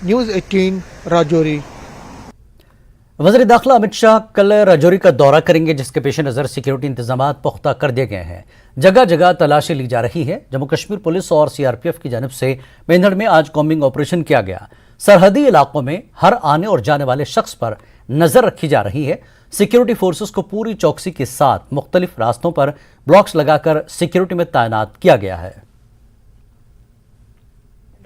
News 18 Rajouri. वज़ीर दाखिला अमित शाह कल राजौरी का दौरा करेंगे, जिसके पेश नज़र सिक्योरिटी इंतजाम पुख्ता कर दिए गए हैं। जगह जगह तलाशी ली जा रही है। जम्मू कश्मीर पुलिस और CRPF की जानिब से मेंढड़ में आज कॉम्बिंग ऑपरेशन किया गया। सरहदी इलाकों में हर आने और जाने वाले शख्स पर नजर रखी जा रही है। सिक्योरिटी फोर्सेस को पूरी चौकसी के साथ मुख्तलिफ रास्तों पर ब्लॉक्स लगाकर सिक्योरिटी में तैनात किया गया है।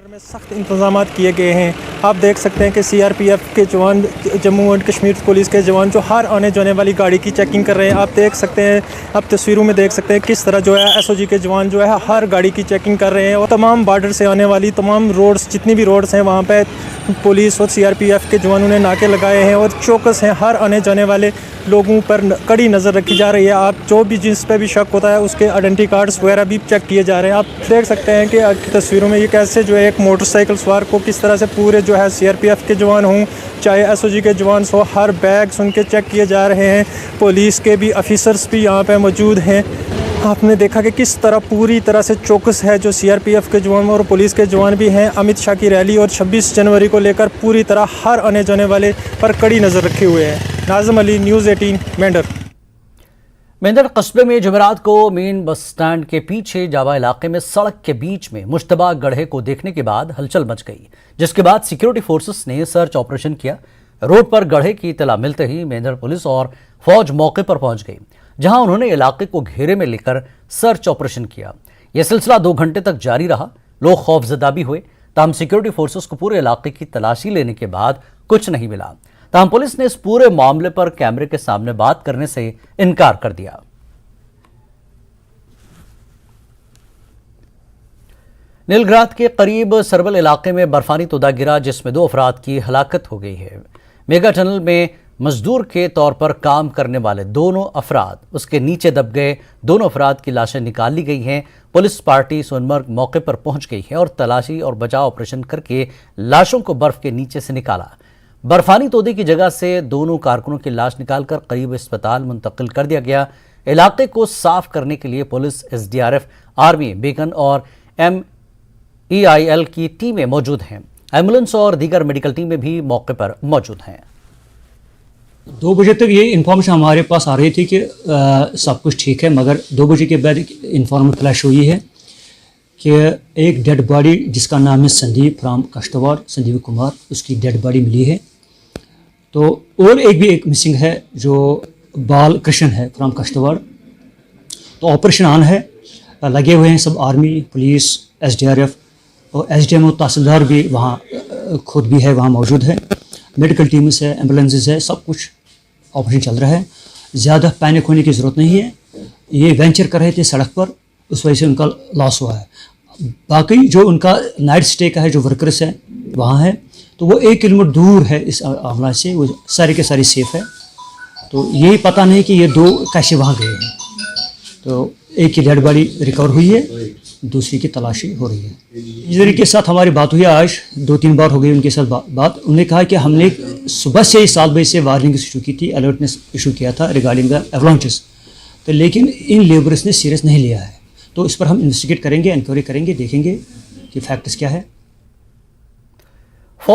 में सख्त इंतजाम किए गए हैं। आप देख सकते हैं कि CRPF के जवान, जम्मू एंड कश्मीर पुलिस के जवान जो हर आने जाने वाली गाड़ी की चेकिंग कर रहे हैं। आप देख सकते हैं, आप तस्वीरों में देख सकते हैं किस तरह जो है SOG के जवान जो है हर गाड़ी की चेकिंग कर रहे हैं। और तमाम बॉर्डर से आने वाली तमाम रोड्स, जितनी भी रोड्स हैं, वहाँ पे पुलिस और CRPF के जवानों ने नाके लगाए हैं और चौकस हैं। हर आने जाने वाले लोगों पर कड़ी नज़र रखी जा रही है। आप जो भी जिस पे भी शक होता है उसके आइडेंटिटी कार्ड्स वगैरह भी चेक किए जा रहे हैं। आप देख सकते हैं कि तस्वीरों में ये कैसे जो है एक मोटरसाइकिल सवार को किस तरह से पूरे जो है CRPF के जवान हों चाहे SOG के जवान हो, हर बैग उनके चेक किए जा रहे हैं। पुलिस के भी ऑफिसर्स भी यहाँ पे मौजूद हैं। आपने देखा कि किस तरह पूरी तरह से चौकस है जो CRPF के जवान और पुलिस के जवान भी हैं। अमित शाह की रैली और 26 जनवरी को लेकर पूरी तरह हर आने जाने वाले पर कड़ी नज़र रखे हुए हैं। नाज़िम अली, न्यूज़ 18, मेंढड़ कस्बे में जुमेरात को मेन बस स्टैंड के पीछे जावा इलाके में सड़क के बीच में मुश्तबा गड्ढे को देखने के बाद हलचल मच गई, जिसके बाद सिक्योरिटी फोर्सेस ने सर्च ऑपरेशन किया। रोड पर गड्ढे की इत्तला मिलते ही मेंढड़ पुलिस और फौज मौके पर पहुंच गई, जहां उन्होंने इलाके को घेरे में लेकर सर्च ऑपरेशन किया। यह सिलसिला 2 घंटे तक जारी रहा। लोग खौफजदा भी हुए। ताहम सिक्योरिटी फोर्सेस को पूरे इलाके की तलाशी लेने के बाद कुछ नहीं मिला। ताहम पुलिस ने इस पूरे मामले पर कैमरे के सामने बात करने से इनकार कर दिया। नीलग्रात के करीब सरबल इलाके में बर्फानी तोदा गिरा, जिसमें 2 अफराद की हलाकत हो गई है। मेगा टनल में मजदूर के तौर पर काम करने वाले दोनों अफराद उसके नीचे दब गए। दोनों अफराद की लाशें निकाल ली गई हैं। पुलिस पार्टी सोनमर्ग मौके पर पहुंच गई है और तलाशी और बचाव ऑपरेशन करके लाशों को बर्फ के नीचे से निकाला। बर्फानी तोदे की जगह से दोनों कारकुनों की लाश निकालकर करीब अस्पताल मुंतकिल कर दिया गया। इलाके को साफ करने के लिए पुलिस, SDRF, आर्मी, बेकन और MEIL की टीमें मौजूद हैं। एम्बुलेंस और दीगर मेडिकल टीमें भी मौके पर मौजूद हैं। 2 बजे तक ये इन्फॉर्मेशन हमारे पास आ रही थी कि सब कुछ ठीक है, मगर 2 बजे के बाद इन्फॉर्मेशन फ्लैश हुई है कि एक डेड बॉडी जिसका नाम है संदीप फ्राम कश्तवाड़, संदीप कुमार, उसकी डेड बॉडी मिली है। तो और एक मिसिंग है जो बाल कृष्ण है फ्राम कश्तवाड़। तो ऑपरेशन ऑन है, लगे हुए हैं सब आर्मी, पुलिस, SDRF और SDMO तहसीलदार भी वहाँ खुद भी है, वहाँ मौजूद है। मेडिकल टीम्स है, एम्बुलेंसेस है, सब कुछ ऑपरेशन चल रहा है। ज़्यादा पैनिक होने की ज़रूरत नहीं है। ये वेंचर कर रहे थे सड़क पर, उस वजह से उनका लॉस हुआ है। बाकी जो उनका नाइट स्टे का है, जो वर्कर्स है वहाँ है, तो वो 1 किलोमीटर दूर है इस हमला से, वो सारी के सारी सेफ है। तो यही पता नहीं कि ये 2 कैसे वहाँ गए हैं। तो एक की डेड बॉडी रिकवर हुई है, दूसरी की तलाशी हो रही है। इंजीनियर के साथ हमारी बात हुई आज, 2-3 बार हो गई उनके साथ बात। उन्होंने कहा कि हमने सुबह से ही 7 बजे से वार्निंग इशू की थी, अलर्टनेस इशू किया था रिगार्डिंग द एवलांचेस, तो लेकिन इन लेबरर्स ने सीरियस नहीं लिया है। तो इस पर हम इन्वेस्टिगेट करेंगे, इंक्वायरी करेंगे, देखेंगे कि फैक्ट्स क्या है।